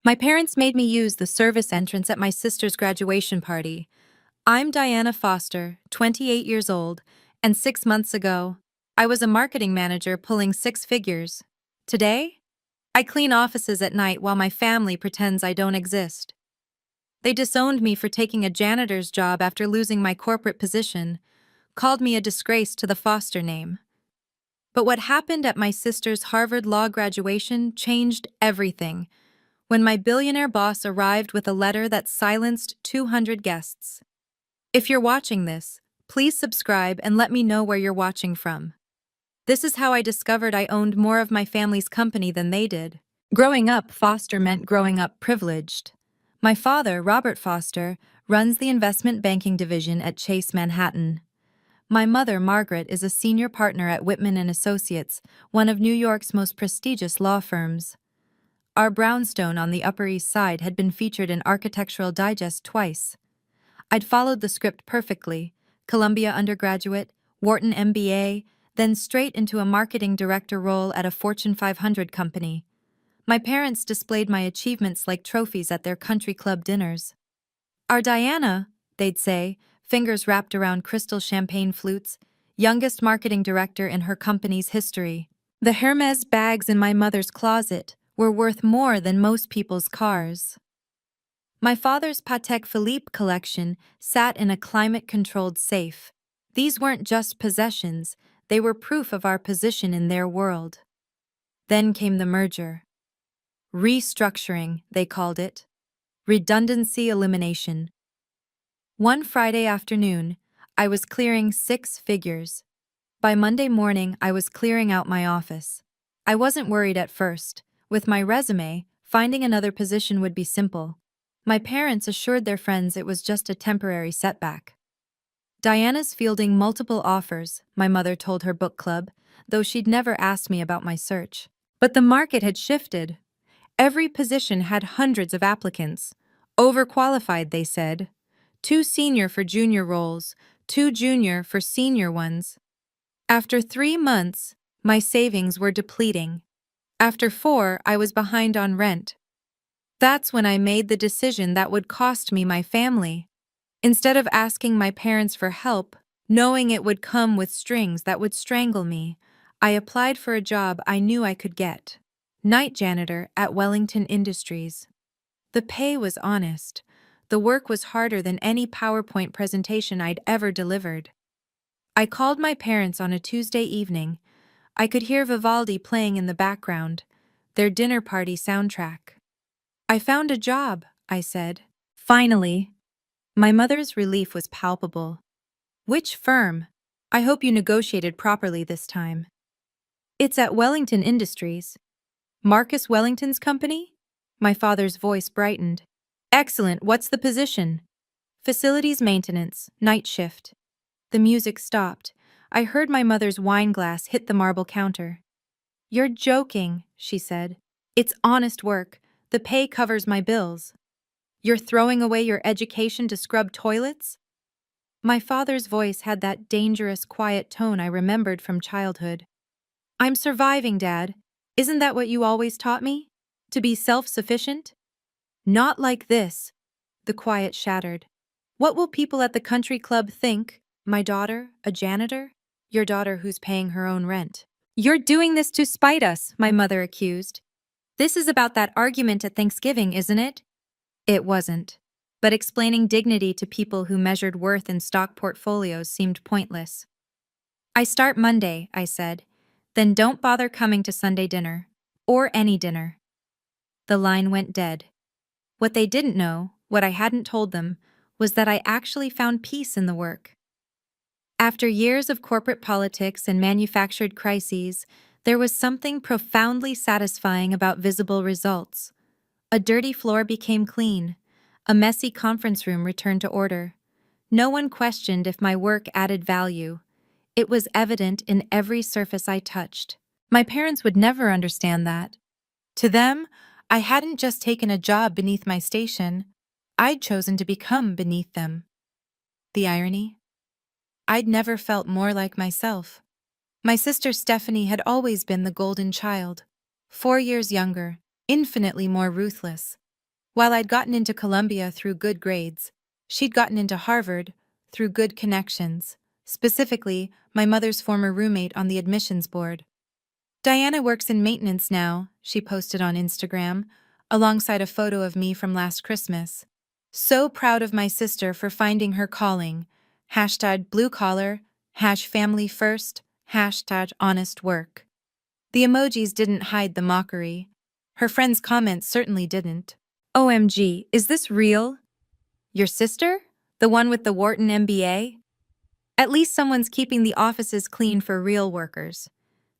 My parents made me use the service entrance at my sister's graduation party. I'm Diana Foster, 28 years old, and 6 months ago, I was a marketing manager pulling six figures. Today, I clean offices at night while my family pretends I don't exist. They disowned me for taking a janitor's job after losing my corporate position, called me a disgrace to the Foster name. But what happened at my sister's Harvard Law graduation changed everything when my billionaire boss arrived with a letter that silenced 200 guests. If you're watching this, please subscribe and let me know where you're watching from. This is how I discovered I owned more of my family's company than they did. Growing up, Foster meant growing up privileged. My father, Robert Foster, runs the investment banking division at Chase Manhattan. My mother, Margaret, is a senior partner at Whitman and Associates, one of New York's most prestigious law firms. Our brownstone on the Upper East Side had been featured in Architectural Digest twice. I'd followed the script perfectly: Columbia undergraduate, Wharton MBA, then straight into a marketing director role at a Fortune 500 company. My parents displayed my achievements like trophies at their country club dinners. "Our Diana," they'd say, fingers wrapped around crystal champagne flutes, youngest marketing director in her company's history. The Hermes bags in my mother's closet were worth more than most people's cars. My father's Patek Philippe collection sat in a climate-controlled safe. These weren't just possessions, they were proof of our position in their world. Then came the merger. Restructuring, they called it. Redundancy elimination. One Friday afternoon, I was clearing six figures. By Monday morning, I was clearing out my office. I wasn't worried at first. With my resume, finding another position would be simple. My parents assured their friends it was just a temporary setback. "Diana's fielding multiple offers," my mother told her book club, though she'd never asked me about my search. But the market had shifted. Every position had hundreds of applicants. Overqualified, they said. Too senior for junior roles, too junior for senior ones. After 3 months, my savings were depleting. After 4, I was behind on rent. That's when I made the decision that would cost me my family. Instead of asking my parents for help, knowing it would come with strings that would strangle me, I applied for a job I knew I could get. Night janitor at Wellington Industries. The pay was honest. The work was harder than any PowerPoint presentation I'd ever delivered. I called my parents on a Tuesday evening. I could hear Vivaldi playing in the background, their dinner party soundtrack. "I found a job," I said. "Finally." My mother's relief was palpable. "Which firm? I hope you negotiated properly this time." "It's at Wellington Industries." "Marcus Wellington's company?" My father's voice brightened. "Excellent, what's the position?" "Facilities maintenance, night shift." The music stopped. I heard my mother's wine glass hit the marble counter. "You're joking," she said. "It's honest work. The pay covers my bills." "You're throwing away your education to scrub toilets?" My father's voice had that dangerous, quiet tone I remembered from childhood. "I'm surviving, Dad. Isn't that what you always taught me? To be self-sufficient?" "Not like this." The quiet shattered. "What will people at the country club think? My daughter, a janitor? Your daughter who's paying her own rent." "You're doing this to spite us," my mother accused. "This is about that argument at Thanksgiving, isn't it?" It wasn't. But explaining dignity to people who measured worth in stock portfolios seemed pointless. "I start Monday," I said. "Then don't bother coming to Sunday dinner. Or any dinner." The line went dead. What they didn't know, what I hadn't told them, was that I actually found peace in the work. After years of corporate politics and manufactured crises, there was something profoundly satisfying about visible results. A dirty floor became clean. A messy conference room returned to order. No one questioned if my work added value. It was evident in every surface I touched. My parents would never understand that. To them, I hadn't just taken a job beneath my station. I'd chosen to become beneath them. The irony? I'd never felt more like myself. My sister Stephanie had always been the golden child. 4 years younger, infinitely more ruthless. While I'd gotten into Columbia through good grades, she'd gotten into Harvard through good connections, specifically my mother's former roommate on the admissions board. Diana works in maintenance now, she posted on Instagram, alongside a photo of me from last Christmas. So proud of my sister for finding her calling. Hashtag blue collar, hash family first, hashtag honest work. The emojis didn't hide the mockery. Her friends' comments certainly didn't. OMG, is this real? Your sister? The one with the Wharton MBA? At least someone's keeping the offices clean for real workers.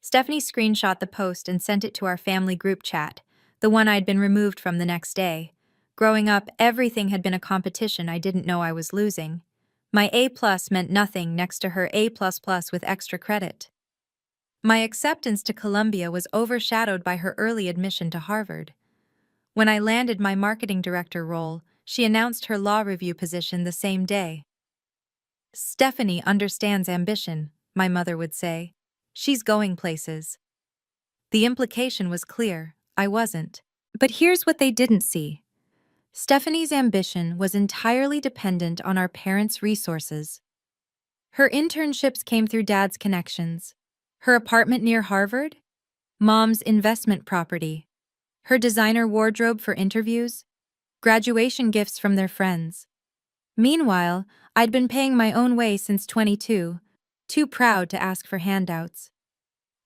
Stephanie screenshot the post and sent it to our family group chat, the one I'd been removed from the next day. Growing up, everything had been a competition I didn't know I was losing. My A+ meant nothing next to her A++ with extra credit. My acceptance to Columbia was overshadowed by her early admission to Harvard. When I landed my marketing director role, she announced her law review position the same day. Stephanie understands ambition, my mother would say. She's going places. The implication was clear, I wasn't. But here's what they didn't see. Stephanie's ambition was entirely dependent on our parents' resources. Her internships came through Dad's connections. Her apartment near Harvard? Mom's investment property. Her designer wardrobe for interviews? Graduation gifts from their friends. Meanwhile, I'd been paying my own way since 22, too proud to ask for handouts.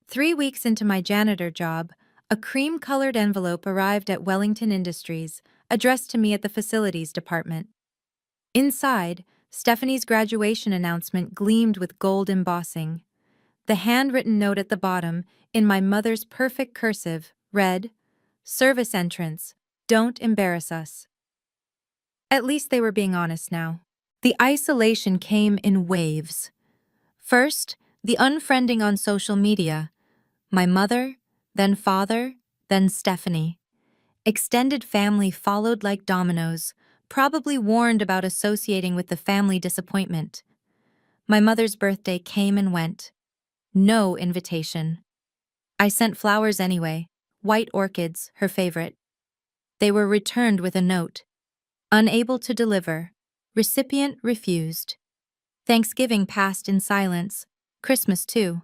3 weeks into my janitor job, a cream-colored envelope arrived at Wellington Industries, addressed to me at the facilities department. Inside, Stephanie's graduation announcement gleamed with gold embossing. The handwritten note at the bottom, in my mother's perfect cursive, read, "Service entrance, don't embarrass us." At least they were being honest now. The isolation came in waves. First, the unfriending on social media. My mother, then father, then Stephanie. Extended family followed like dominoes, probably warned about associating with the family disappointment. My mother's birthday came and went. No invitation. I sent flowers anyway, white orchids, her favorite. They were returned with a note. Unable to deliver. Recipient refused. Thanksgiving passed in silence. Christmas too.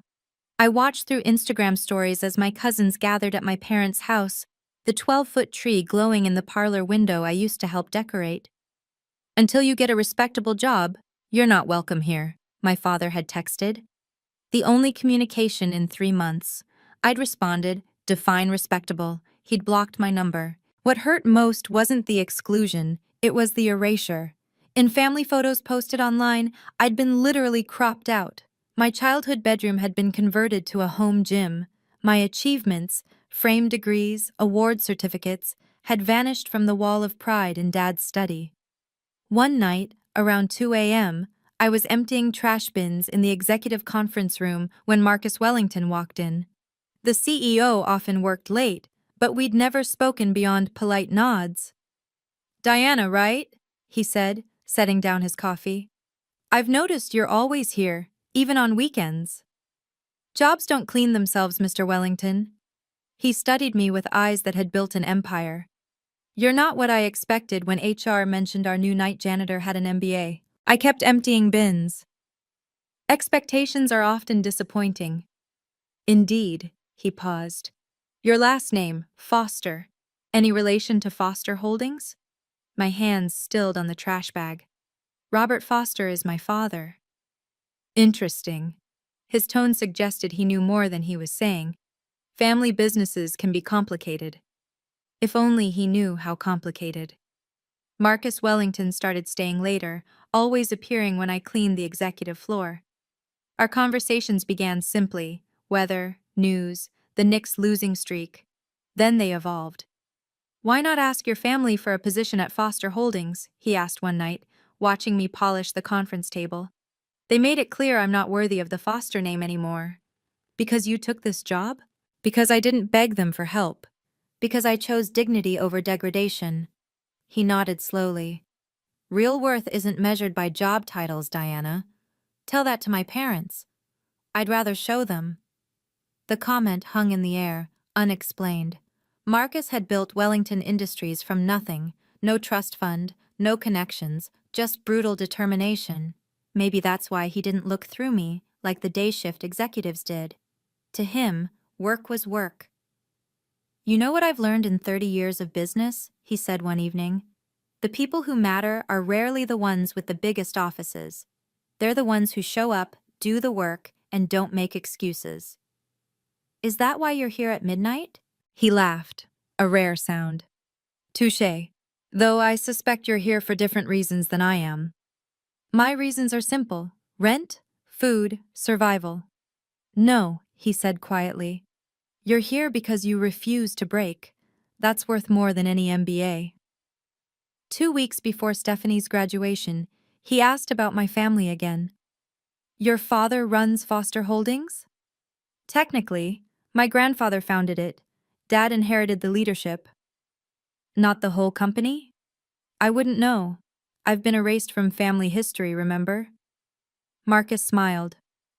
I watched through Instagram stories as my cousins gathered at my parents' house, the 12-foot tree glowing in the parlor window I used to help decorate. "Until you get a respectable job, you're not welcome here," my father had texted. The only communication in 3 months. I'd responded, "Define respectable." He'd blocked my number. What hurt most wasn't the exclusion, it was the erasure. In family photos posted online, I'd been literally cropped out. My childhood bedroom had been converted to a home gym. My achievements, framed degrees, award certificates, had vanished from the wall of pride in Dad's study. One night, around 2 a.m., I was emptying trash bins in the executive conference room when Marcus Wellington walked in. The CEO often worked late, but we'd never spoken beyond polite nods. "Diana, right?" he said, setting down his coffee. "I've noticed you're always here, even on weekends." "Jobs don't clean themselves, Mr. Wellington." He studied me with eyes that had built an empire. "You're not what I expected when HR mentioned our new night janitor had an MBA. I kept emptying bins." Expectations are often disappointing. "Indeed," he paused. "Your last name, Foster. Any relation to Foster Holdings?" My hands stilled on the trash bag. "Robert Foster is my father." "Interesting." His tone suggested he knew more than he was saying. Family businesses can be complicated. If only he knew how complicated. Marcus Wellington started staying later, always appearing when I cleaned the executive floor. Our conversations began simply: weather, news, the Knicks' losing streak. Then they evolved. "Why not ask your family for a position at Foster Holdings?" he asked one night, watching me polish the conference table. "They made it clear I'm not worthy of the Foster name anymore." "Because you took this job?" "Because I didn't beg them for help. Because I chose dignity over degradation." He nodded slowly. "Real worth isn't measured by job titles, Diana. Tell that to my parents. I'd rather show them." The comment hung in the air, unexplained. Marcus had built Wellington Industries from nothing, No trust fund, no connections, just brutal determination. Maybe that's why he didn't look through me like the day shift executives did. To him, work was work. You know what I've learned in 30 years of business? He said one evening. The people who matter are rarely the ones with the biggest offices. They're the ones who show up, do the work, and don't make excuses. Is that why you're here at midnight? He laughed, a rare sound. Touché. Though I suspect you're here for different reasons than I am. My reasons are simple: rent, food, survival. No, he said quietly. You're here because you refuse to break. That's worth more than any MBA. 2 weeks before Stephanie's graduation, he asked about my family again. Your father runs Foster Holdings? Technically, my grandfather founded it. Dad inherited the leadership. Not the whole company? I wouldn't know. I've been erased from family history, remember? Marcus smiled,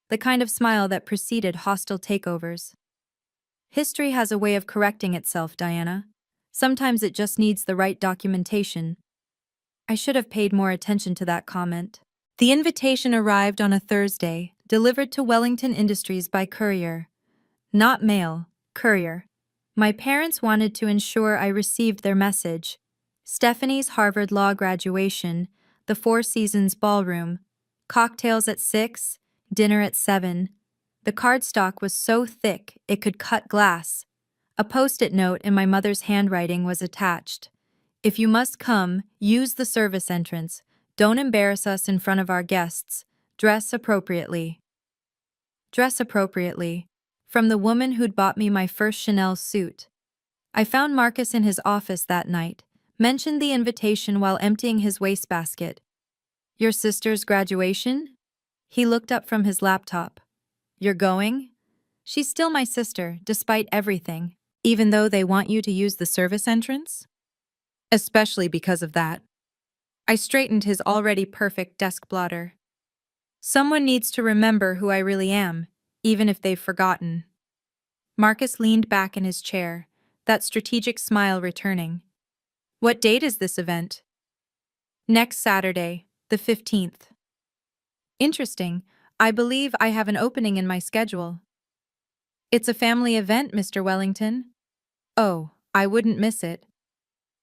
the kind of smile that preceded hostile takeovers. History has a way of correcting itself, Diana. Sometimes it just needs the right documentation. I should have paid more attention to that comment. The invitation arrived on a Thursday, delivered to Wellington Industries by courier. Not mail, courier. My parents wanted to ensure I received their message. Stephanie's Harvard Law graduation, the Four Seasons ballroom, cocktails at 6, dinner at 7. The cardstock was so thick it could cut glass. A post-it note in my mother's handwriting was attached. If you must come, use the service entrance. Don't embarrass us in front of our guests. Dress appropriately. Dress appropriately. From the woman who'd bought me my first Chanel suit. I found Marcus in his office that night, mentioned the invitation while emptying his wastebasket. Your sister's graduation? He looked up from his laptop. You're going? She's still my sister, despite everything, even though they want you to use the service entrance? Especially because of that. I straightened his already perfect desk blotter. Someone needs to remember who I really am, even if they've forgotten. Marcus leaned back in his chair, that strategic smile returning. What date is this event? Next Saturday, the 15th. Interesting. I believe I have an opening in my schedule. It's a family event, Mr. Wellington. Oh, I wouldn't miss it.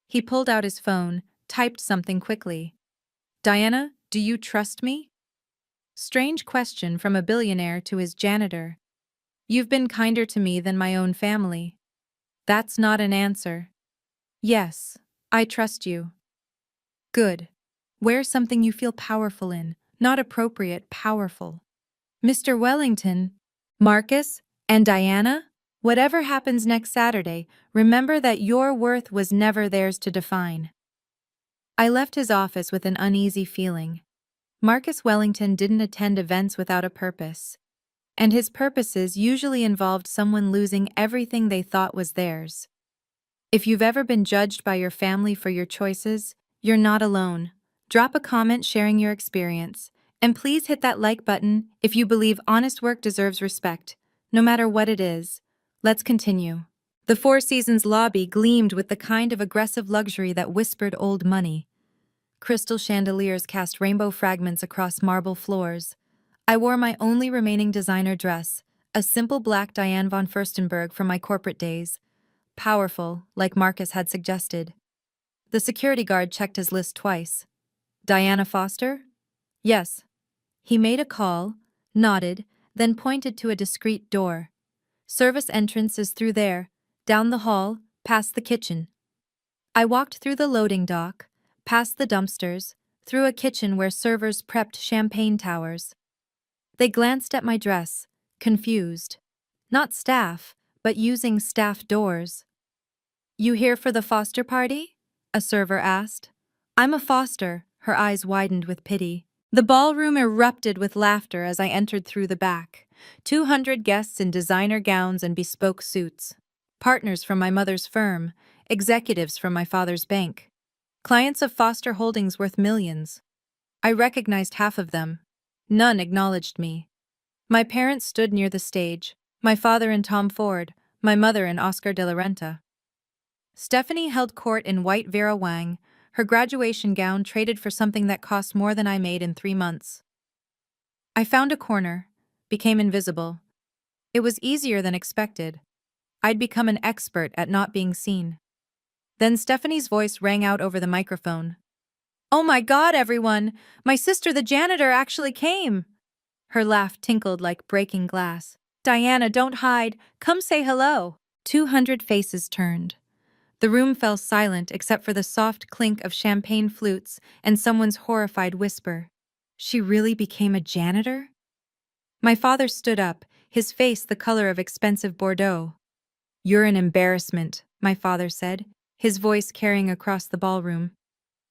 He pulled out his phone, typed something quickly. Diana, do you trust me? Strange question from a billionaire to his janitor. You've been kinder to me than my own family. That's not an answer. Yes, I trust you. Good. Wear something you feel powerful in, not appropriate, powerful. Mr. Wellington, Marcus, and Diana, whatever happens next Saturday, remember that your worth was never theirs to define. I left his office with an uneasy feeling. Marcus Wellington didn't attend events without a purpose, and his purposes usually involved someone losing everything they thought was theirs. If you've ever been judged by your family for your choices, you're not alone. Drop a comment sharing your experience, and please hit that like button if you believe honest work deserves respect, no matter what it is. Let's continue. The Four Seasons lobby gleamed with the kind of aggressive luxury that whispered old money. Crystal chandeliers cast rainbow fragments across marble floors. I wore my only remaining designer dress, a simple black Diane von Furstenberg from my corporate days. Powerful, like Marcus had suggested. The security guard checked his list twice. Diana Foster? Yes. He made a call, nodded, then pointed to a discreet door. Service entrance is through there, down the hall, past the kitchen. I walked through the loading dock, past the dumpsters, through a kitchen where servers prepped champagne towers. They glanced at my dress, confused. Not staff, but using staff doors. You here for the Foster party? A server asked. I'm a Foster, her eyes widened with pity. The ballroom erupted with laughter as I entered through the back. 200 guests in designer gowns and bespoke suits. Partners from my mother's firm, executives from my father's bank. Clients of Foster Holdings worth millions. I recognized half of them. None acknowledged me. My parents stood near the stage, my father in Tom Ford, my mother in Oscar de la Renta. Stephanie held court in white Vera Wang, her graduation gown traded for something that cost more than I made in 3 months. I found a corner, became invisible. It was easier than expected. I'd become an expert at not being seen. Then Stephanie's voice rang out over the microphone. "Oh my God, everyone! My sister, the janitor, actually came!" Her laugh tinkled like breaking glass. "Diana, don't hide. Come say hello." 200 faces turned. The room fell silent except for the soft clink of champagne flutes and someone's horrified whisper. She really became a janitor? My father stood up, his face the color of expensive Bordeaux. "You're an embarrassment," my father said, his voice carrying across the ballroom.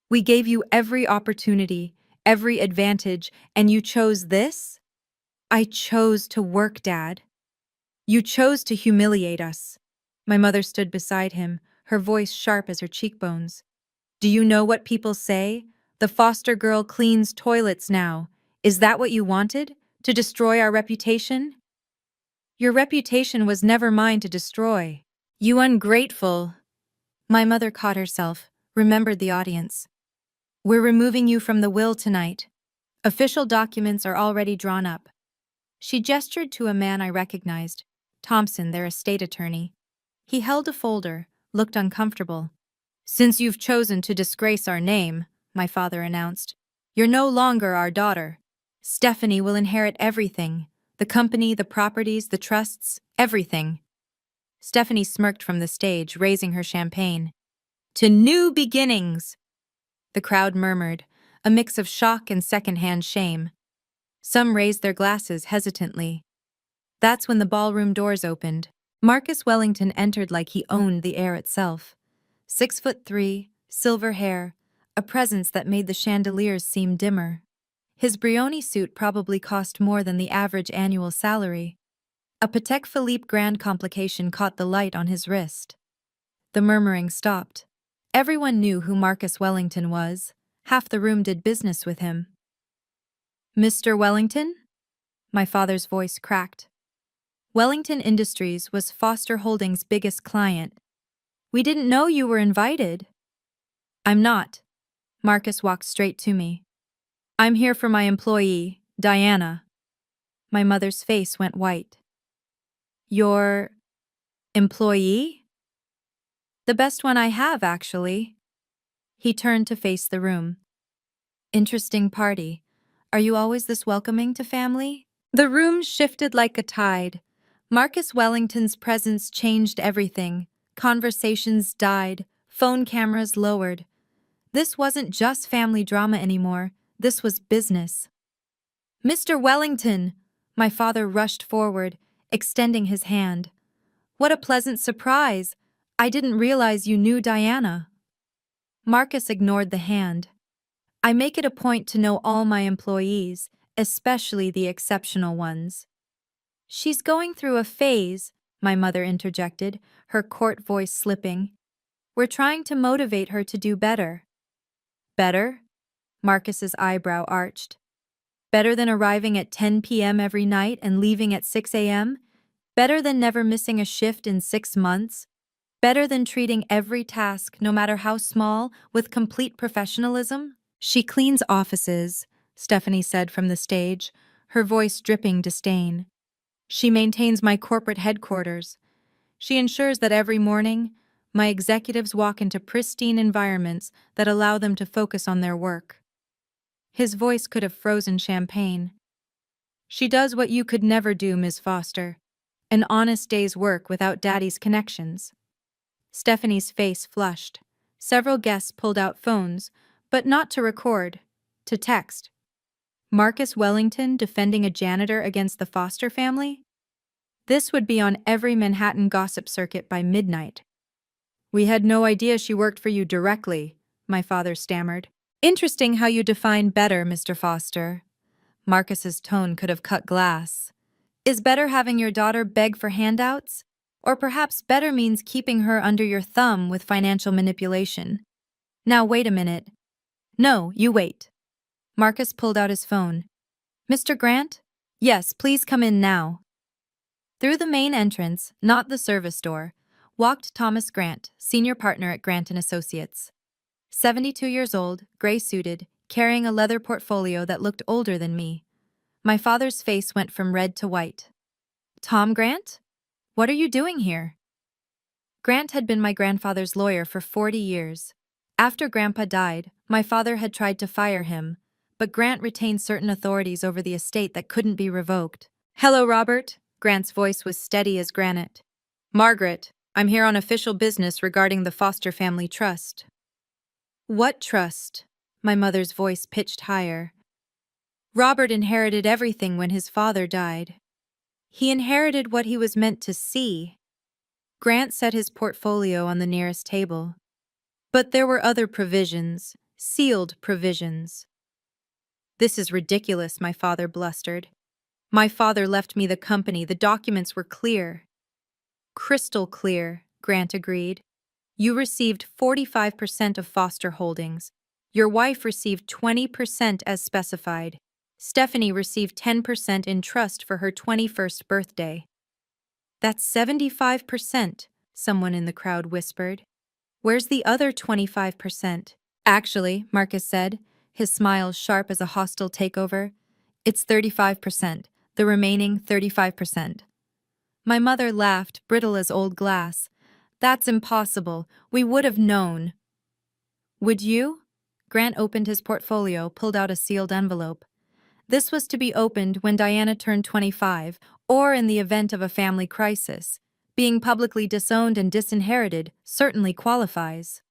"We gave you every opportunity, every advantage, and you chose this?" "I chose to work, Dad." "You chose to humiliate us." My mother stood beside him, her voice sharp as her cheekbones. "Do you know what people say? The foster girl cleans toilets now. Is that what you wanted? To destroy our reputation?" "Your reputation was never mine to destroy." "You ungrateful." My mother caught herself, remembered the audience. "We're removing you from the will tonight. Official documents are already drawn up." She gestured to a man I recognized, Thompson, their estate attorney. He held a folder, looked uncomfortable. "Since you've chosen to disgrace our name," my father announced, "you're no longer our daughter. Stephanie will inherit everything. The company, the properties, the trusts, everything." Stephanie smirked from the stage, raising her champagne. "To new beginnings!" The crowd murmured, a mix of shock and secondhand shame. Some raised their glasses hesitantly. That's when the ballroom doors opened. Marcus Wellington entered like he owned the air itself. 6'3", silver hair, a presence that made the chandeliers seem dimmer. His Brioni suit probably cost more than the average annual salary. A Patek Philippe grand complication caught the light on his wrist. The murmuring stopped. Everyone knew who Marcus Wellington was. Half the room did business with him. "Mr. Wellington?" My father's voice cracked. Wellington Industries was Foster Holdings' biggest client. "We didn't know you were invited." "I'm not." Marcus walked straight to me. "I'm here for my employee, Diana." My mother's face went white. "Your employee?" "The best one I have, actually." He turned to face the room. "Interesting party. Are you always this welcoming to family?" The room shifted like a tide. Marcus Wellington's presence changed everything. Conversations died, phone cameras lowered. This wasn't just family drama anymore. This was business. "Mr. Wellington!" My father rushed forward, extending his hand. "What a pleasant surprise! I didn't realize you knew Diana." Marcus ignored the hand. "I make it a point to know all my employees, especially the exceptional ones." "She's going through a phase," my mother interjected, her court voice slipping. "We're trying to motivate her to do better." "Better?" Marcus's eyebrow arched. "Better than arriving at 10 p.m. every night and leaving at 6 a.m.? Better than never missing a shift in 6 months? Better than treating every task, no matter how small, with complete professionalism?" "She cleans offices," Stephanie said from the stage, her voice dripping disdain. "She maintains my corporate headquarters. She ensures that every morning, my executives walk into pristine environments that allow them to focus on their work." His voice could have frozen champagne. "She does what you could never do, Ms. Foster. An honest day's work without Daddy's connections." Stephanie's face flushed. Several guests pulled out phones, but not to record, to text. Marcus Wellington defending a janitor against the Foster family? This would be on every Manhattan gossip circuit by midnight. "We had no idea she worked for you directly," my father stammered. "Interesting how you define better, Mr. Foster." Marcus's tone could have cut glass. "Is better having your daughter beg for handouts? Or perhaps better means keeping her under your thumb with financial manipulation?" "Now wait a minute." "No, you wait." Marcus pulled out his phone. "Mr. Grant?" "Yes, please come in now." Through the main entrance, not the service door, walked Thomas Grant, senior partner at Grant & Associates. 72 years old, gray-suited, carrying a leather portfolio that looked older than me. My father's face went from red to white. Tom Grant? What are you doing here? Grant had been my grandfather's lawyer for 40 years. After Grandpa died, my father had tried to fire him, but Grant retained certain authorities over the estate that couldn't be revoked. Hello, Robert. Grant's voice was steady as granite. Margaret, I'm here on official business regarding the Foster Family Trust. What trust? My mother's voice pitched higher. Robert inherited everything when his father died. He inherited what he was meant to see. Grant set his portfolio on the nearest table. But there were other provisions, sealed provisions. This is ridiculous, my father blustered. My father left me the company, the documents were clear. Crystal clear, Grant agreed. You received 45% of Foster Holdings. Your wife received 20% as specified. Stephanie received 10% in trust for her 21st birthday. That's 75%, someone in the crowd whispered. Where's the other 25%? Actually, Marcus said, his smile sharp as a hostile takeover. It's 35%, the remaining 35%. My mother laughed, brittle as old glass. That's impossible. We would have known. Would you? Grant opened his portfolio, pulled out a sealed envelope. This was to be opened when Diana turned 25, or in the event of a family crisis. Being publicly disowned and disinherited certainly qualifies.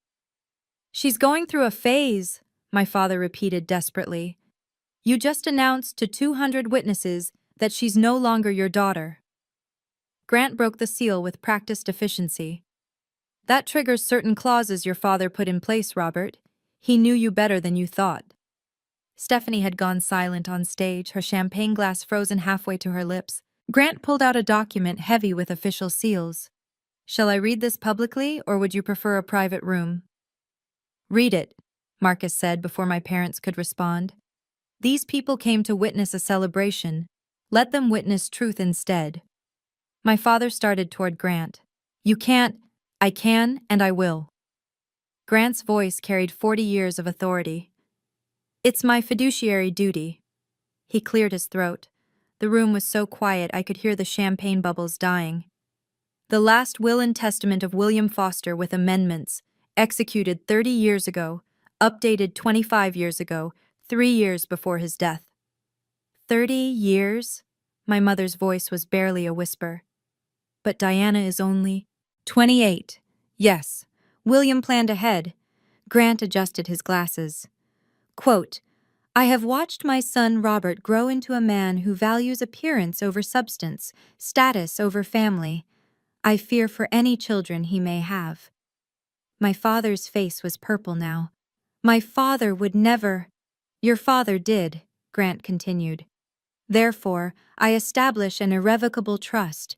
She's going through a phase, my father repeated desperately. You just announced to 200 witnesses that she's no longer your daughter. Grant broke the seal with practiced efficiency. That triggers certain clauses your father put in place, Robert. He knew you better than you thought. Stephanie had gone silent on stage, her champagne glass frozen halfway to her lips. Grant pulled out a document heavy with official seals. Shall I read this publicly, or would you prefer a private room? Read it, Marcus said before my parents could respond. These people came to witness a celebration. Let them witness truth instead. My father started toward Grant. You can't. I can, and I will. Grant's voice carried 40 years of authority. It's my fiduciary duty. He cleared his throat. The room was so quiet I could hear the champagne bubbles dying. The last will and testament of William Foster with amendments, executed 30 years ago, updated 25 years ago, 3 years before his death. 30 years? My mother's voice was barely a whisper. But Diana is only 28. Yes. William planned ahead. Grant adjusted his glasses. Quote, I have watched my son Robert grow into a man who values appearance over substance, status over family. I fear for any children he may have. My father's face was purple now. My father would never. Your father did, Grant continued. Therefore, I establish an irrevocable trust.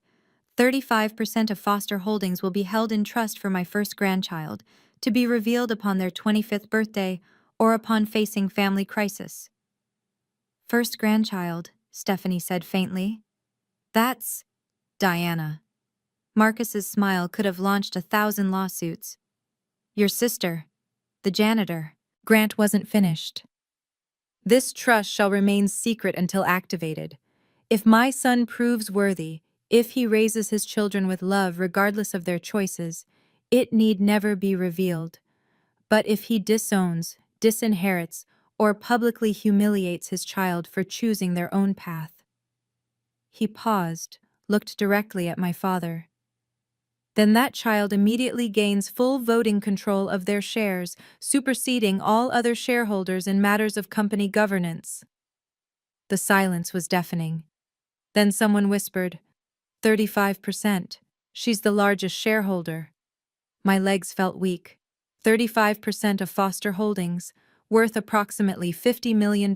35% of Foster Holdings will be held in trust for my first grandchild, to be revealed upon their 25th birthday or upon facing family crisis. First grandchild, Stephanie said faintly. That's Diana. Marcus's smile could have launched 1,000 lawsuits. Your sister, the janitor. Grant wasn't finished. This trust shall remain secret until activated. If my son proves worthy, if he raises his children with love regardless of their choices, it need never be revealed. But if he disowns, disinherits, or publicly humiliates his child for choosing their own path. He paused, looked directly at my father. Then that child immediately gains full voting control of their shares, superseding all other shareholders in matters of company governance. The silence was deafening. Then someone whispered, 35%. She's the largest shareholder. My legs felt weak. 35% of Foster Holdings, worth approximately $50 million.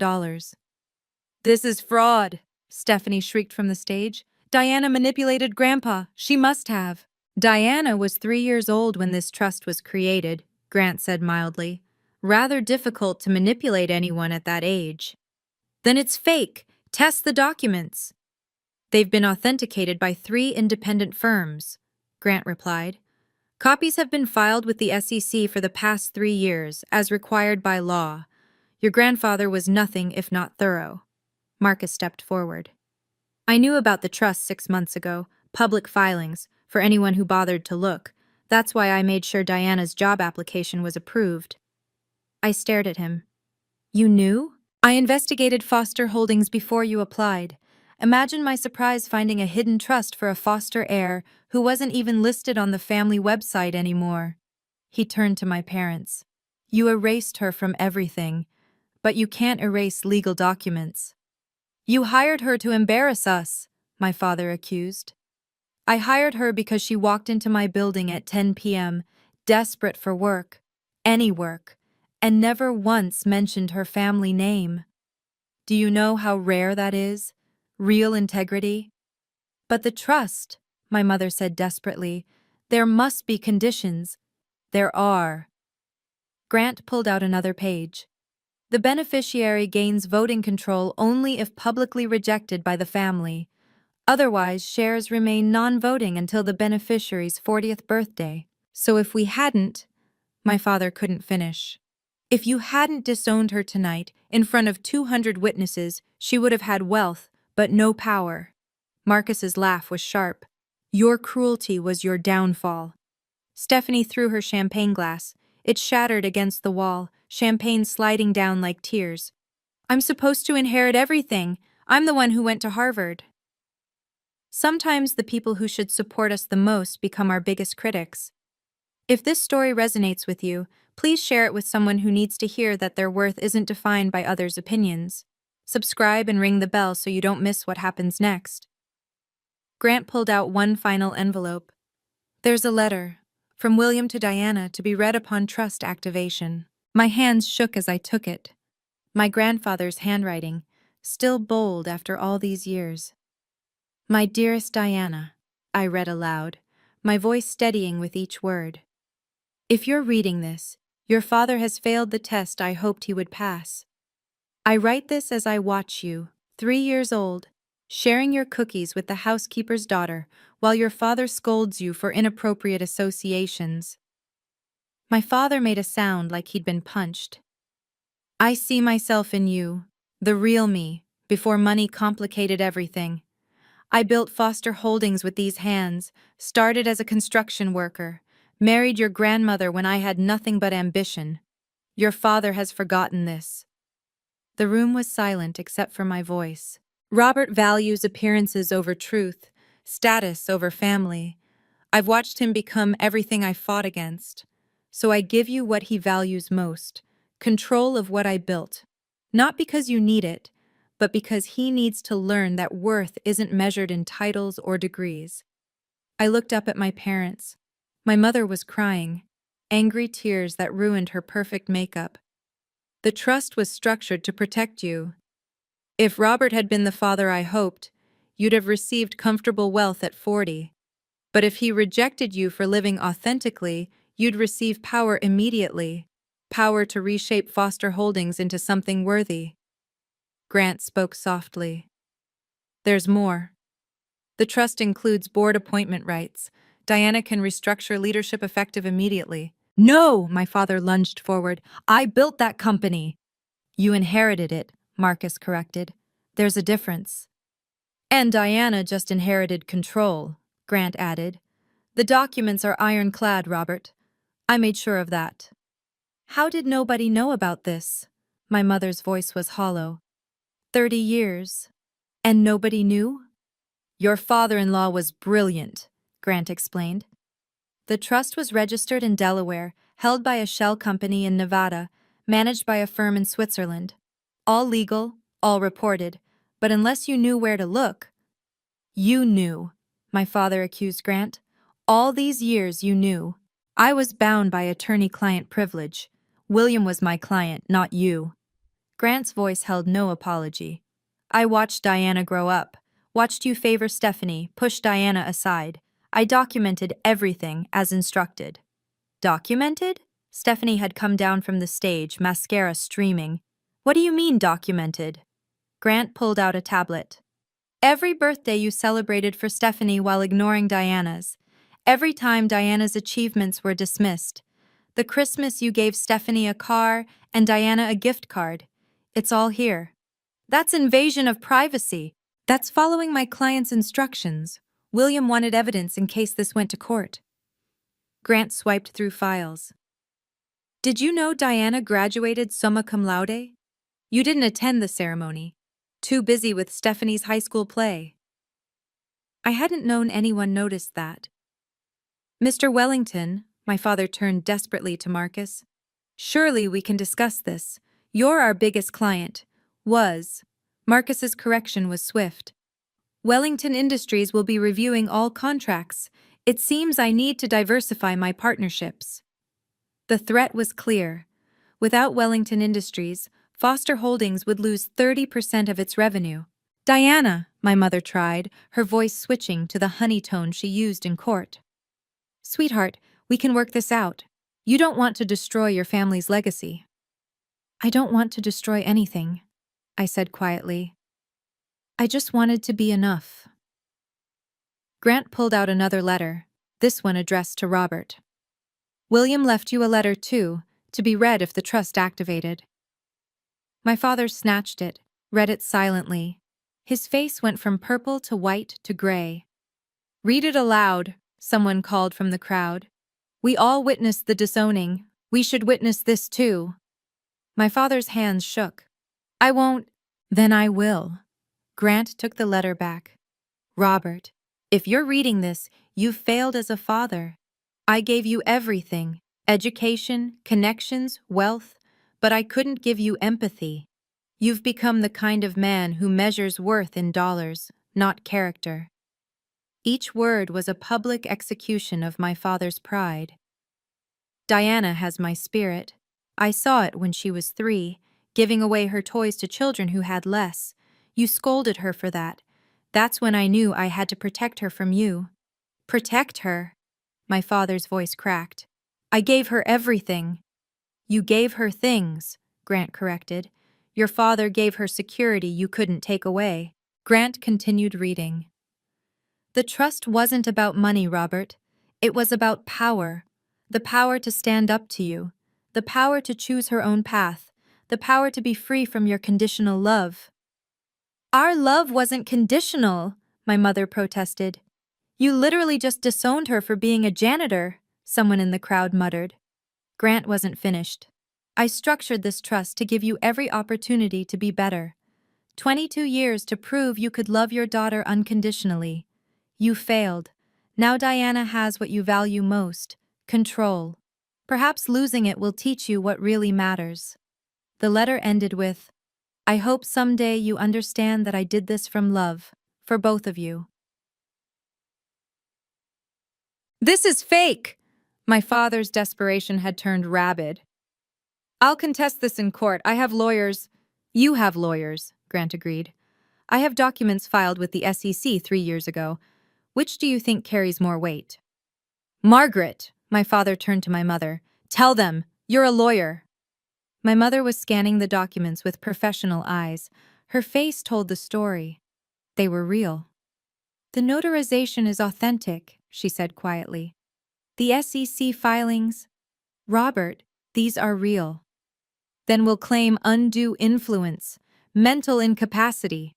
This is fraud, Stephanie shrieked from the stage. Diana manipulated Grandpa. She must have. Diana was 3 years old when this trust was created, Grant said mildly. Rather difficult to manipulate anyone at that age. Then it's fake. Test the documents. They've been authenticated by 3 independent firms, Grant replied. Copies have been filed with the SEC for the past 3 years, as required by law. Your grandfather was nothing if not thorough. Marcus stepped forward. I knew about the trust 6 months ago, public filings, for anyone who bothered to look. That's why I made sure Diana's job application was approved. I stared at him. You knew? I investigated Foster Holdings before you applied. Imagine my surprise finding a hidden trust for a foster heir who wasn't even listed on the family website anymore. He turned to my parents. You erased her from everything, but you can't erase legal documents. You hired her to embarrass us, my father accused. I hired her because she walked into my building at 10 p.m., desperate for work, any work, and never once mentioned her family name. Do you know how rare that is? Real integrity? But the trust, my mother said desperately, there must be conditions. There are. Grant pulled out another page. The beneficiary gains voting control only if publicly rejected by the family. Otherwise, shares remain non-voting until the beneficiary's 40th birthday. So if we hadn't, my father couldn't finish. If you hadn't disowned her tonight, in front of 200 witnesses, she would have had wealth, but no power. Marcus's laugh was sharp. Your cruelty was your downfall. Stephanie threw her champagne glass. It shattered against the wall, champagne sliding down like tears. I'm supposed to inherit everything. I'm the one who went to Harvard. Sometimes the people who should support us the most become our biggest critics. If this story resonates with you, please share it with someone who needs to hear that their worth isn't defined by others' opinions. Subscribe and ring the bell so you don't miss what happens next. Grant pulled out one final envelope. There's a letter, from William to Diana, to be read upon trust activation. My hands shook as I took it. My grandfather's handwriting, still bold after all these years. My dearest Diana, I read aloud, my voice steadying with each word. If you're reading this, your father has failed the test I hoped he would pass. I write this as I watch you, 3 years old, sharing your cookies with the housekeeper's daughter while your father scolds you for inappropriate associations. My father made a sound like he'd been punched. I see myself in you, the real me, before money complicated everything. I built Foster Holdings with these hands, started as a construction worker, married your grandmother when I had nothing but ambition. Your father has forgotten this. The room was silent except for my voice. Robert values appearances over truth, status over family. I've watched him become everything I fought against. So I give you what he values most, control of what I built. Not because you need it, but because he needs to learn that worth isn't measured in titles or degrees. I looked up at my parents. My mother was crying, angry tears that ruined her perfect makeup. The trust was structured to protect you. If Robert had been the father I hoped, you'd have received comfortable wealth at 40. But if he rejected you for living authentically, you'd receive power immediately, power to reshape Foster Holdings into something worthy. Grant spoke softly. There's more. The trust includes board appointment rights. Diana can restructure leadership effective immediately. No, my father lunged forward. I built that company. You inherited it, Marcus corrected. There's a difference. And Diana just inherited control, Grant added. The documents are ironclad, Robert. I made sure of that. How did nobody know about this? My mother's voice was hollow. 30 years. And nobody knew? Your father-in-law was brilliant, Grant explained. The trust was registered in Delaware, held by a shell company in Nevada, managed by a firm in Switzerland. All legal, all reported, but unless you knew where to look. You knew, my father accused Grant. All these years you knew. I was bound by attorney-client privilege. William was my client, not you. Grant's voice held no apology. I watched Diana grow up, watched you favor Stephanie, push Diana aside. I documented everything as instructed. Documented? Stephanie had come down from the stage, mascara streaming. What do you mean documented? Grant pulled out a tablet. Every birthday you celebrated for Stephanie while ignoring Diana's. Every time Diana's achievements were dismissed. The Christmas you gave Stephanie a car and Diana a gift card. It's all here. That's invasion of privacy. That's following my client's instructions. William wanted evidence in case this went to court. Grant swiped through files. Did you know Diana graduated summa cum laude? You didn't attend the ceremony. Too busy with Stephanie's high school play. I hadn't known anyone noticed that. Mr. Wellington, my father turned desperately to Marcus. Surely we can discuss this. You're our biggest client. Was. Marcus's correction was swift. Wellington Industries will be reviewing all contracts. It seems I need to diversify my partnerships. The threat was clear. Without Wellington Industries, Foster Holdings would lose 30% of its revenue. Diana, my mother tried, her voice switching to the honey tone she used in court. Sweetheart, we can work this out. You don't want to destroy your family's legacy. I don't want to destroy anything, I said quietly. I just wanted to be enough. Grant pulled out another letter, this one addressed to Robert. William left you a letter too, to be read if the trust activated. My father snatched it, read it silently. His face went from purple to white to gray. Read it aloud, someone called from the crowd. We all witnessed the disowning. We should witness this too. My father's hands shook. I won't. Then I will. Grant took the letter back. Robert, if you're reading this, you've failed as a father. I gave you everything, education, connections, wealth, but I couldn't give you empathy. You've become the kind of man who measures worth in dollars, not character. Each word was a public execution of my father's pride. Diana has my spirit. I saw it when she was 3, giving away her toys to children who had less. You scolded her for that. That's when I knew I had to protect her from you. Protect her? My father's voice cracked. I gave her everything. You gave her things, Grant corrected. Your father gave her security you couldn't take away. Grant continued reading. The trust wasn't about money, Robert. It was about power. The power to stand up to you. The power to choose her own path. The power to be free from your conditional love. Our love wasn't conditional, my mother protested. You literally just disowned her for being a janitor, someone in the crowd muttered. Grant wasn't finished. I structured this trust to give you every opportunity to be better. 22 years to prove you could love your daughter unconditionally. You failed. Now Diana has what you value most, control. Perhaps losing it will teach you what really matters. The letter ended with, I hope someday you understand that I did this from love, for both of you. This is fake! My father's desperation had turned rabid. I'll contest this in court. I have lawyers. You have lawyers, Grant agreed. I have documents filed with the SEC 3 years ago. Which do you think carries more weight? Margaret, my father turned to my mother. Tell them, you're a lawyer. My mother was scanning the documents with professional eyes. Her face told the story. They were real. The notarization is authentic, she said quietly. The SEC filings? Robert, these are real. Then we'll claim undue influence, mental incapacity.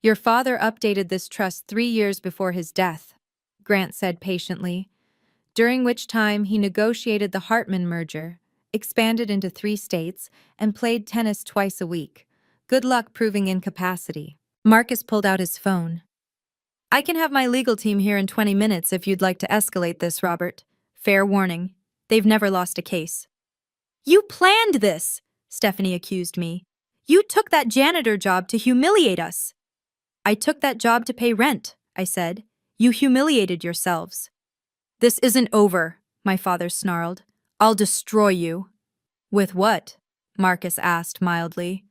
Your father updated this trust 3 years before his death, Grant said patiently, during which time he negotiated the Hartman merger, expanded into 3 states, and played tennis twice a week. Good luck proving incapacity. Marcus pulled out his phone. I can have my legal team here in 20 minutes if you'd like to escalate this, Robert. Fair warning. They've never lost a case. You planned this, Stephanie accused me. You took that janitor job to humiliate us. I took that job to pay rent, I said. You humiliated yourselves. This isn't over, my father snarled. I'll destroy you. With what? Marcus asked mildly.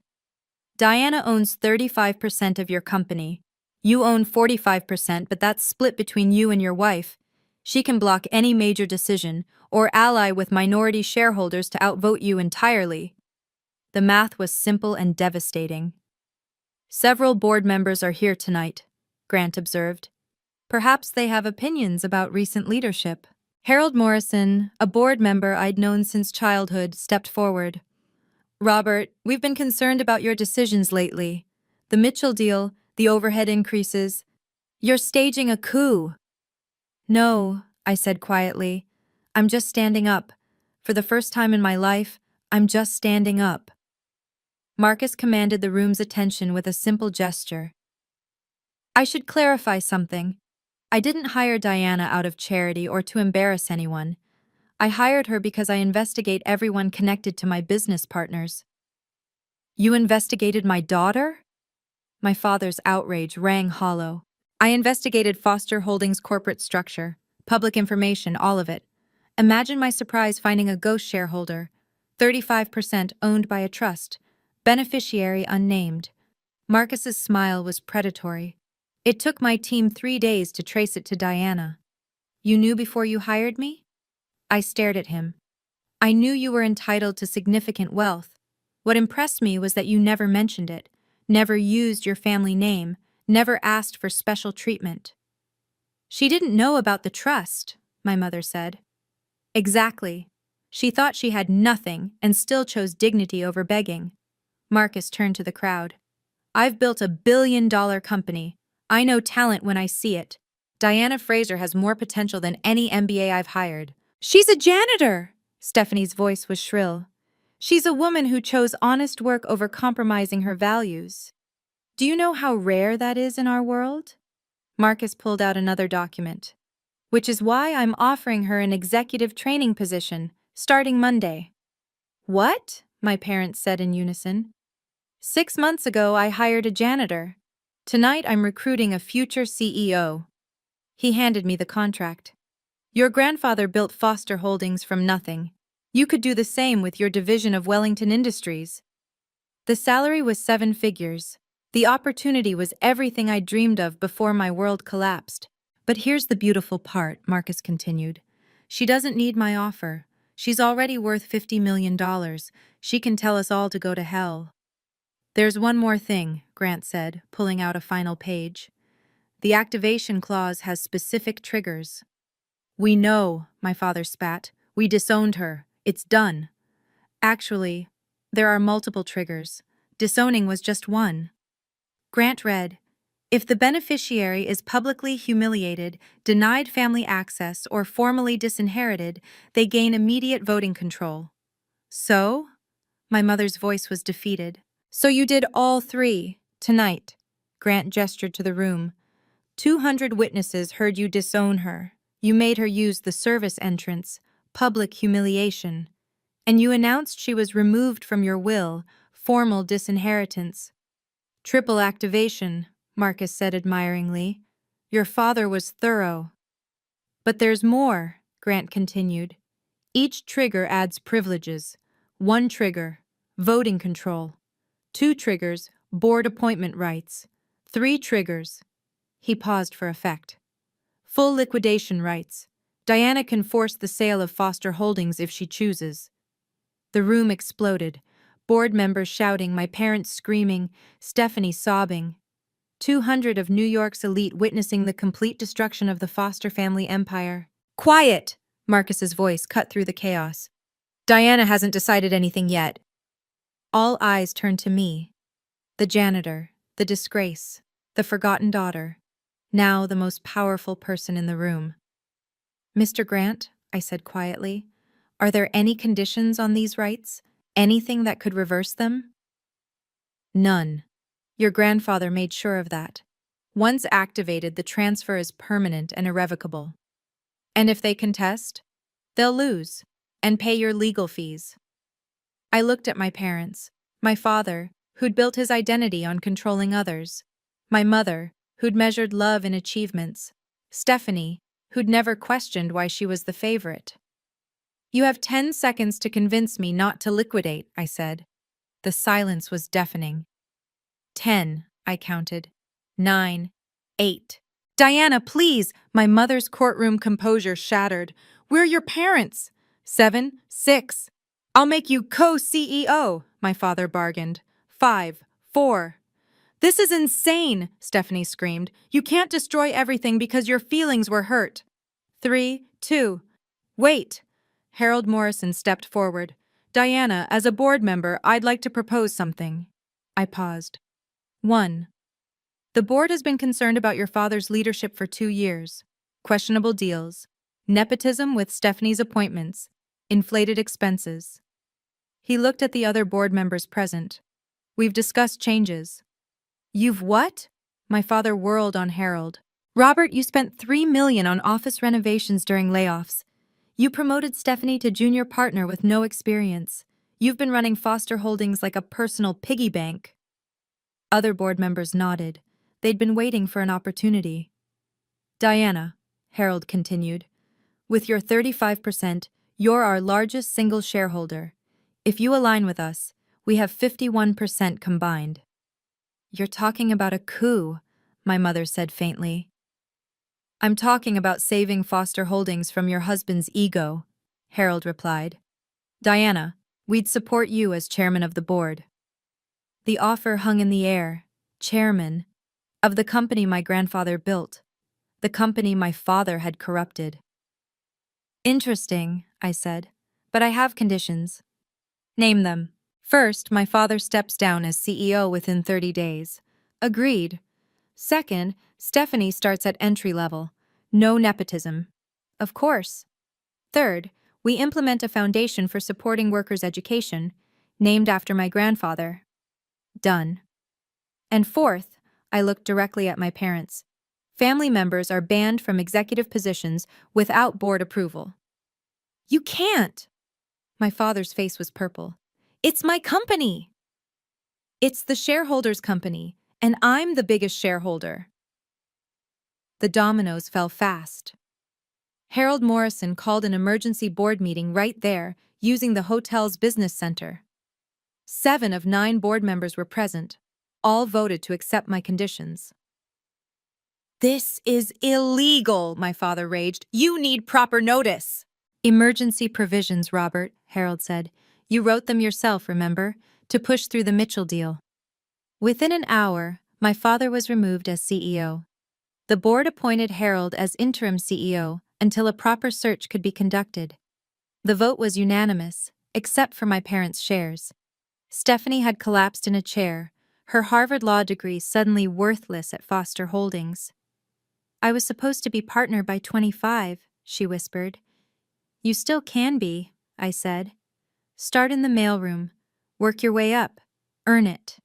Diana owns 35% of your company. You own 45%, but that's split between you and your wife. She can block any major decision or ally with minority shareholders to outvote you entirely. The math was simple and devastating. Several board members are here tonight, Grant observed. Perhaps they have opinions about recent leadership. Harold Morrison, a board member I'd known since childhood, stepped forward. Robert, we've been concerned about your decisions lately. The Mitchell deal, the overhead increases. You're staging a coup. No, I said quietly. I'm just standing up. For the first time in my life, I'm just standing up. Marcus commanded the room's attention with a simple gesture. I should clarify something. I didn't hire Diana out of charity or to embarrass anyone. I hired her because I investigate everyone connected to my business partners. You investigated my daughter? My father's outrage rang hollow. I investigated Foster Holdings' corporate structure, public information, all of it. Imagine my surprise finding a ghost shareholder, 35% owned by a trust, beneficiary unnamed. Marcus's smile was predatory. It took my team 3 days to trace it to Diana. You knew before you hired me? I stared at him. I knew you were entitled to significant wealth. What impressed me was that you never mentioned it, never used your family name, never asked for special treatment. She didn't know about the trust, my mother said. Exactly. She thought she had nothing and still chose dignity over begging. Marcus turned to the crowd. I've built a billion-dollar company. I know talent when I see it. Diana Fraser has more potential than any MBA I've hired. She's a janitor! Stephanie's voice was shrill. She's a woman who chose honest work over compromising her values. Do you know how rare that is in our world? Marcus pulled out another document. Which is why I'm offering her an executive training position, starting Monday. What? My parents said in unison. 6 months ago, I hired a janitor. Tonight, I'm recruiting a future CEO. He handed me the contract. Your grandfather built Foster Holdings from nothing. You could do the same with your division of Wellington Industries. The salary was 7 figures. The opportunity was everything I dreamed of before my world collapsed. But here's the beautiful part, Marcus continued. She doesn't need my offer. She's already worth $50 million. She can tell us all to go to hell. There's one more thing, Grant said, pulling out a final page. The activation clause has specific triggers. We know, my father spat. We disowned her. It's done. Actually, there are multiple triggers. Disowning was just one. Grant read, if the beneficiary is publicly humiliated, denied family access, or formally disinherited, they gain immediate voting control. So? My mother's voice was defeated. So you did all 3, tonight. Grant gestured to the room. 200 witnesses heard you disown her. You made her use the service entrance, public humiliation. And you announced she was removed from your will, formal disinheritance. Triple activation, Marcus said admiringly. Your father was thorough. But there's more, Grant continued. Each trigger adds privileges. 1 trigger, voting control. 2 triggers, board appointment rights. 3 triggers. He paused for effect. Full liquidation rights. Diana can force the sale of Foster Holdings if she chooses. The room exploded. Board members shouting, my parents screaming, Stephanie sobbing. 200 of New York's elite witnessing the complete destruction of the Foster family empire. Quiet! Marcus's voice cut through the chaos. Diana hasn't decided anything yet. All eyes turned to me. The janitor, the disgrace, the forgotten daughter, now the most powerful person in the room. Mr. Grant, I said quietly, are there any conditions on these rights? Anything that could reverse them? None. Your grandfather made sure of that. Once activated, the transfer is permanent and irrevocable. And if they contest, they'll lose and pay your legal fees. I looked at my parents, my father, who'd built his identity on controlling others, my mother, who'd measured love in achievements, Stephanie, who'd never questioned why she was the favorite. You have 10 seconds to convince me not to liquidate, I said. The silence was deafening. 10, I counted. 9, 8. Diana, please! My mother's courtroom composure shattered. We're your parents! 7, 6. I'll make you co-CEO, my father bargained. 5, 4. This is insane, Stephanie screamed. You can't destroy everything because your feelings were hurt. 3, 2. Wait. Harold Morrison stepped forward. Diana, as a board member, I'd like to propose something. I paused. 1. The board has been concerned about your father's leadership for 2 years. Questionable deals. Nepotism with Stephanie's appointments. Inflated expenses. He looked at the other board members present. We've discussed changes. You've what? My father whirled on Harold. Robert, you spent $3 million on office renovations during layoffs. You promoted Stephanie to junior partner with no experience. You've been running Foster Holdings like a personal piggy bank. Other board members nodded. They'd been waiting for an opportunity. Diana, Harold continued, with your 35%, you're our largest single shareholder. If you align with us, we have 51% combined. You're talking about a coup, my mother said faintly. I'm talking about saving Foster Holdings from your husband's ego, Harold replied. Diana, we'd support you as chairman of the board. The offer hung in the air. Chairman of the company my grandfather built, the company my father had corrupted. Interesting, I said, but I have conditions. Name them. First, my father steps down as CEO within 30 days. Agreed. Second, Stephanie starts at entry level. No nepotism. Of course. Third, we implement a foundation for supporting workers' education, named after my grandfather. Done. And fourth, I looked directly at my parents. Family members are banned from executive positions without board approval. You can't! My father's face was purple. It's my company! It's the shareholders' company, and I'm the biggest shareholder. The dominoes fell fast. Harold Morrison called an emergency board meeting right there, using the hotel's business center. 7 of 9 board members were present. All voted to accept my conditions. This is illegal, my father raged. You need proper notice. Emergency provisions, Robert, Harold said. You wrote them yourself, remember, to push through the Mitchell deal. Within an hour, my father was removed as CEO. The board appointed Harold as interim CEO until a proper search could be conducted. The vote was unanimous, except for my parents' shares. Stephanie had collapsed in a chair, her Harvard Law degree suddenly worthless at Foster Holdings. I was supposed to be partner by 25, she whispered. You still can be, I said. Start in the mailroom. Work your way up. Earn it.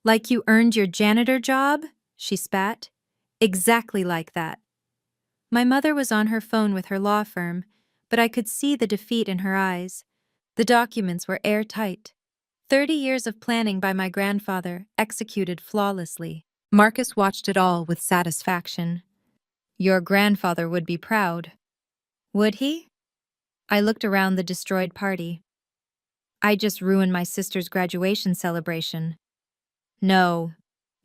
Like you earned your janitor job? She spat. Exactly like that. My mother was on her phone with her law firm, but I could see the defeat in her eyes. The documents were airtight. 30 years of planning by my grandfather, executed flawlessly. Marcus watched it all with satisfaction. Your grandfather would be proud. Would he? I looked around the destroyed party. I just ruined my sister's graduation celebration. No.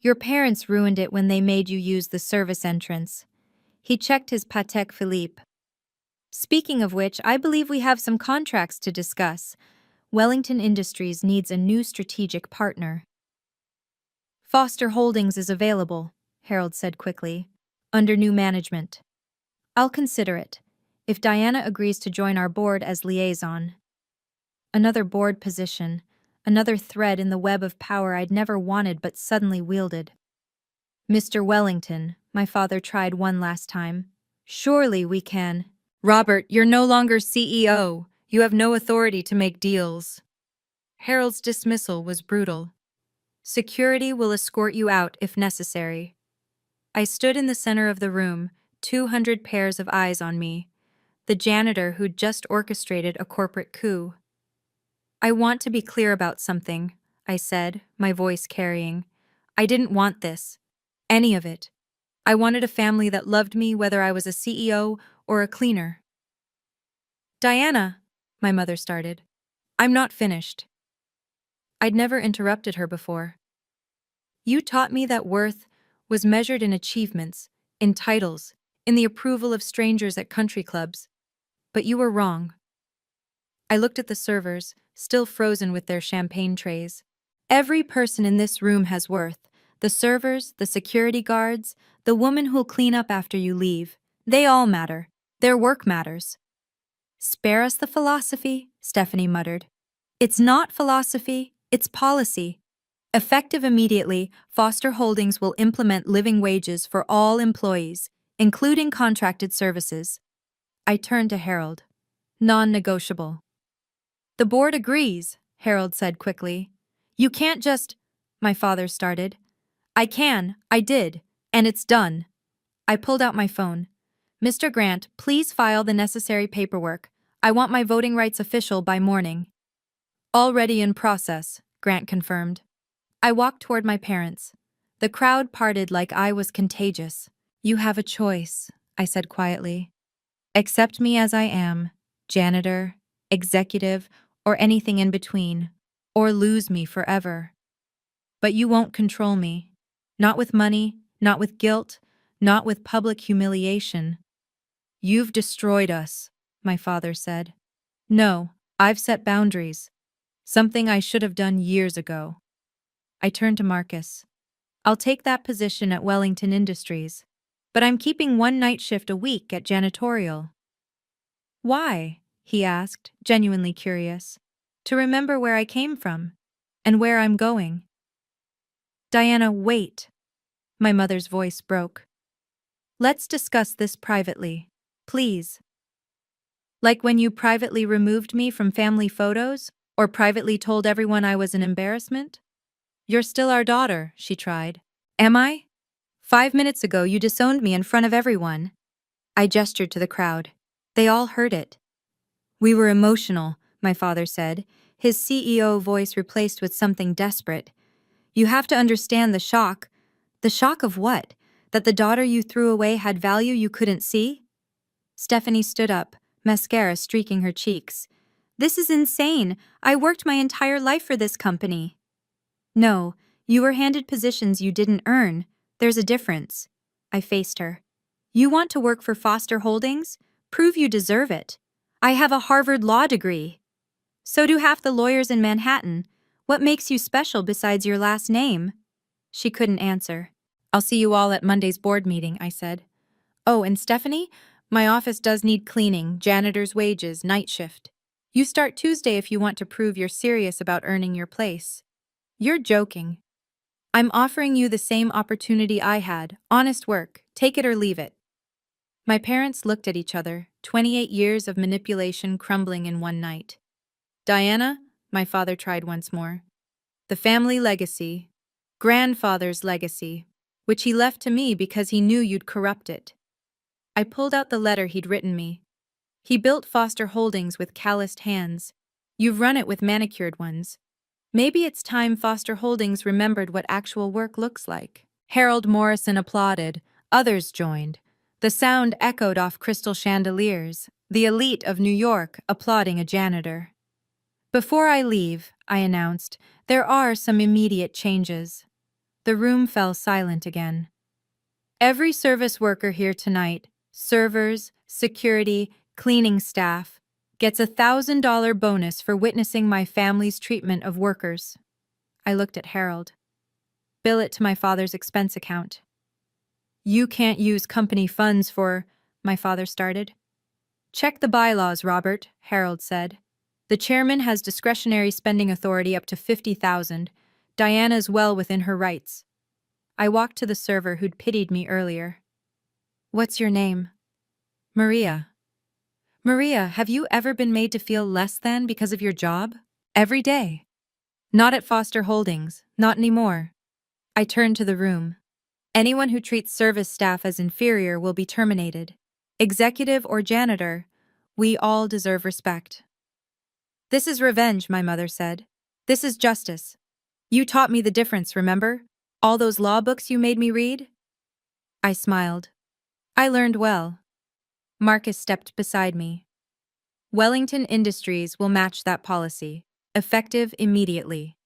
Your parents ruined it when they made you use the service entrance. He checked his Patek Philippe. Speaking of which, I believe we have some contracts to discuss. Wellington Industries needs a new strategic partner. Foster Holdings is available, Harold said quickly, under new management. I'll consider it, if Diana agrees to join our board as liaison. Another board position, another thread in the web of power I'd never wanted but suddenly wielded. Mr. Wellington, my father tried one last time. Surely we can. Robert, you're no longer CEO. You have no authority to make deals. Harold's dismissal was brutal. Security will escort you out if necessary. I stood in the center of the room, 200 pairs of eyes on me, the janitor who'd just orchestrated a corporate coup. I want to be clear about something, I said, my voice carrying. I didn't want this. Any of it. I wanted a family that loved me whether I was a CEO or a cleaner. Diana, my mother started. I'm not finished. I'd never interrupted her before. You taught me that worth was measured in achievements, in titles, in the approval of strangers at country clubs. But you were wrong. I looked at the servers, still frozen with their champagne trays. Every person in this room has worth. The servers, the security guards, the woman who'll clean up after you leave. They all matter. Their work matters. Spare us the philosophy, Stephanie muttered. It's not philosophy, it's policy. Effective immediately, Foster Holdings will implement living wages for all employees, including contracted services. I turned to Harold. Non-negotiable. The board agrees, Harold said quickly. You can't just… My father started. I did, and it's done. I pulled out my phone. Mr. Grant, please file the necessary paperwork. I want my voting rights official by morning. Already in process, Grant confirmed. I walked toward my parents. The crowd parted like I was contagious. You have a choice, I said quietly. Accept me as I am, janitor, executive, or anything in between, or lose me forever. But you won't control me. Not with money, not with guilt, not with public humiliation. You've destroyed us, my father said. No, I've set boundaries. Something I should have done years ago. I turned to Marcus. I'll take that position at Wellington Industries, but I'm keeping one night shift a week at janitorial. Why? He asked, genuinely curious. To remember where I came from, and where I'm going. Diana, wait. My mother's voice broke. Let's discuss this privately, please. Like when you privately removed me from family photos, or privately told everyone I was an embarrassment? You're still our daughter, she tried. Am I? 5 minutes ago you disowned me in front of everyone. I gestured to the crowd. They all heard it. We were emotional, my father said, his CEO voice replaced with something desperate. You have to understand the shock. The shock of what? That the daughter you threw away had value you couldn't see? Stephanie stood up, mascara streaking her cheeks. This is insane. I worked my entire life for this company. No, you were handed positions you didn't earn. There's a difference. I faced her. You want to work for Foster Holdings? Prove you deserve it. I have a Harvard law degree. So do half the lawyers in Manhattan. What makes you special besides your last name? She couldn't answer. I'll see you all at Monday's board meeting, I said. Oh, and Stephanie, my office does need cleaning, janitor's wages, night shift. You start Tuesday if you want to prove you're serious about earning your place. You're joking. I'm offering you the same opportunity I had, honest work, take it or leave it. My parents looked at each other, 28 years of manipulation crumbling in one night. Diana, my father tried once more. The family legacy, grandfather's legacy, which he left to me because he knew you'd corrupt it. I pulled out the letter he'd written me. He built Foster Holdings with calloused hands. You've run it with manicured ones. Maybe it's time Foster Holdings remembered what actual work looks like. Harold Morrison applauded. Others joined. The sound echoed off crystal chandeliers, the elite of New York applauding a janitor. Before I leave, I announced, there are some immediate changes. The room fell silent again. Every service worker here tonight, servers, security, cleaning staff, gets a $1,000 bonus for witnessing my family's treatment of workers. I looked at Harold. Bill it to my father's expense account. You can't use company funds for… my father started. Check the bylaws, Robert, Harold said. The chairman has discretionary spending authority up to $50,000. Diana's well within her rights. I walked to the server who'd pitied me earlier. What's your name? Maria. Maria, have you ever been made to feel less than because of your job? Every day. Not at Foster Holdings, not anymore. I turned to the room. Anyone who treats service staff as inferior will be terminated. Executive or janitor, we all deserve respect. This is revenge, my mother said. This is justice. You taught me the difference, remember? All those law books you made me read? I smiled. I learned well. Marcus stepped beside me. Wellington Industries will match that policy, effective immediately.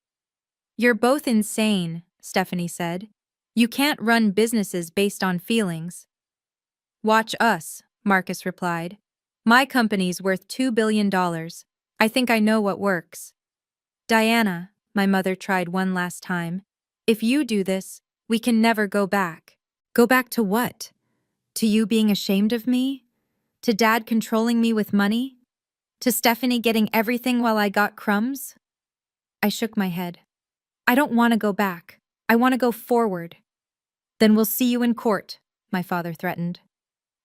You're both insane, Stephanie said. You can't run businesses based on feelings. Watch us, Marcus replied. My company's worth $2 billion. I think I know what works. Diana, my mother tried one last time. If you do this, We can never go back. Go back to what? To you being ashamed of me? To Dad controlling me with money? To Stephanie getting everything while I got crumbs? I shook my head. I don't want to go back. I want to go forward. Then we'll see you in court, my father threatened.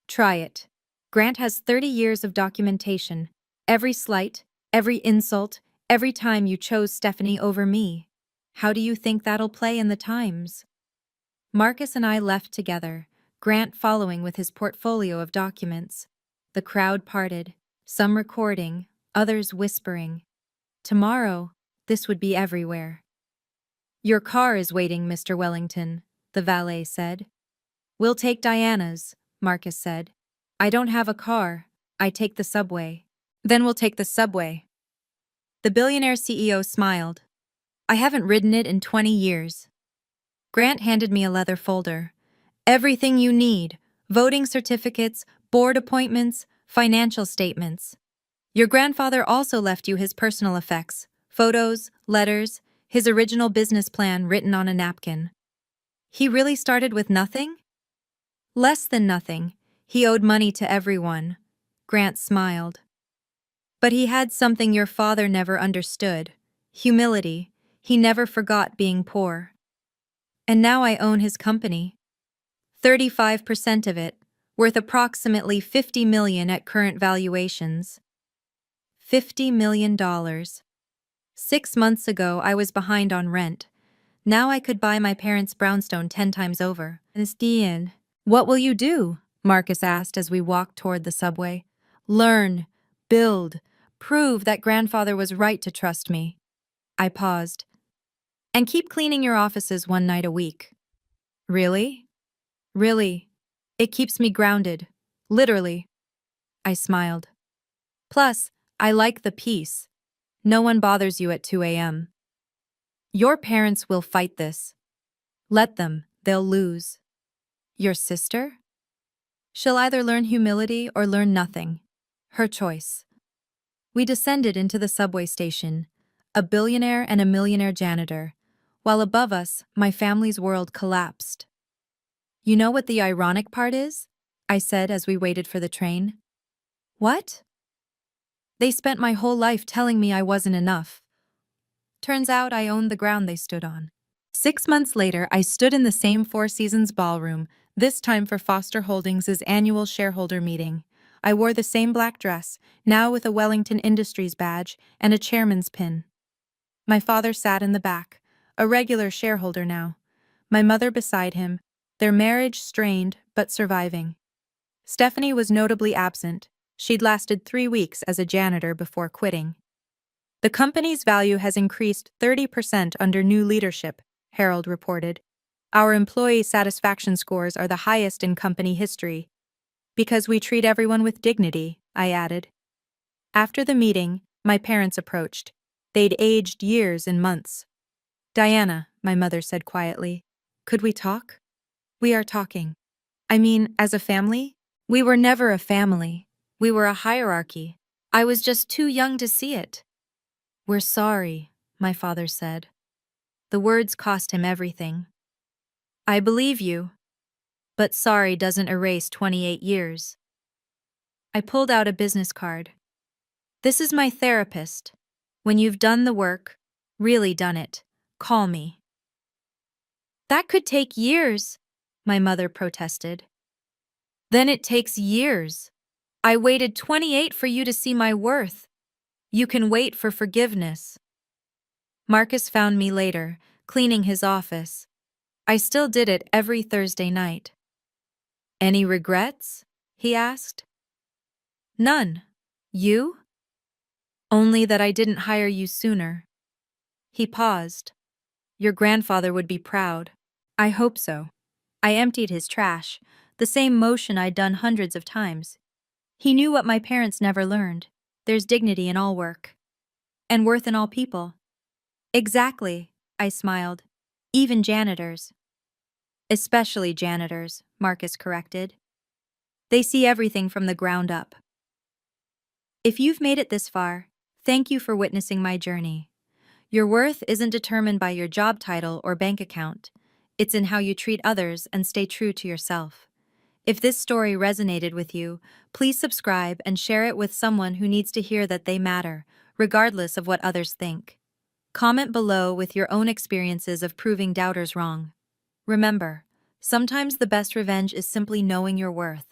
Try it. Grant has 30 years of documentation. Every slight, every insult, every time you chose Stephanie over me. How do you think that'll play in the Times? Marcus and I left together, Grant following with his portfolio of documents. The crowd parted, some recording, others whispering. Tomorrow, this would be everywhere. Your car is waiting, Mr. Wellington, the valet said. We'll take Diana's, Marcus said. I don't have a car. I take the subway. Then we'll take the subway. The Billionaire CEO smiled. I haven't ridden it in 20 years. Grant handed me a leather folder. Everything you need: voting certificates, board appointments, financial statements. Your grandfather also left you his personal effects, photos, letters, his original business plan written on a napkin. He really started with nothing? Less than nothing. He owed money to everyone. Grant smiled. But he had something your father never understood: humility. He never forgot being poor. And now I own his company. 35% of it, worth approximately $50 million at current valuations. $50 million. 6 months ago, I was behind on rent. Now I could buy my parents' brownstone 10 times over. It's the end. What will you do? Marcus asked as we walked toward the subway. Learn, build, prove that grandfather was right to trust me. I paused. And keep cleaning your offices 1 night a week. Really? Really. It keeps me grounded. Literally. I smiled. Plus, I like the peace. No one bothers you at 2 a.m. Your parents will fight this. Let them, they'll lose. Your sister? She'll either learn humility or learn nothing. Her choice. We descended into the subway station, a billionaire and a millionaire janitor, while above us, my family's world collapsed. You know what the ironic part is? I said as we waited for the train. What? They spent my whole life telling me I wasn't enough. Turns out I owned the ground they stood on. 6 months later, I stood in the same Four Seasons ballroom, this time for Foster Holdings' annual shareholder meeting. I wore the same black dress, now with a Wellington Industries badge and a chairman's pin. My father sat in the back, a regular shareholder now. My mother beside him, their marriage strained but surviving. Stephanie was notably absent. She'd lasted 3 weeks as a janitor before quitting. The company's value has increased 30% under new leadership, Harold reported. Our employee satisfaction scores are the highest in company history. Because we treat everyone with dignity, I added. After the meeting, my parents approached. They'd aged years in months. Diana, my mother said quietly, could we talk? We are talking. I mean, as a family? We were never a family. We were a hierarchy. I was just too young to see it. We're sorry, my father said. The words cost him everything. I believe you. But sorry doesn't erase 28 years. I pulled out a business card. This is my therapist. When you've done the work, really done it, call me. That could take years, my mother protested. Then it takes years. I waited 28 for you to see my worth. You can wait for forgiveness. Marcus found me later, cleaning his office. I still did it every Thursday night. Any regrets? He asked. None. You? Only that I didn't hire you sooner. He paused. Your grandfather would be proud. I hope so. I emptied his trash, the same motion I'd done hundreds of times. He knew what my parents never learned. There's dignity in all work. And worth in all people. Exactly, I smiled. Even janitors. Especially janitors, Marcus corrected. They see everything from the ground up. If you've made it this far, thank you for witnessing my journey. Your worth isn't determined by your job title or bank account. It's in how you treat others and stay true to yourself. If this story resonated with you, please subscribe and share it with someone who needs to hear that they matter, regardless of what others think. Comment below with your own experiences of proving doubters wrong. Remember, sometimes the best revenge is simply knowing your worth.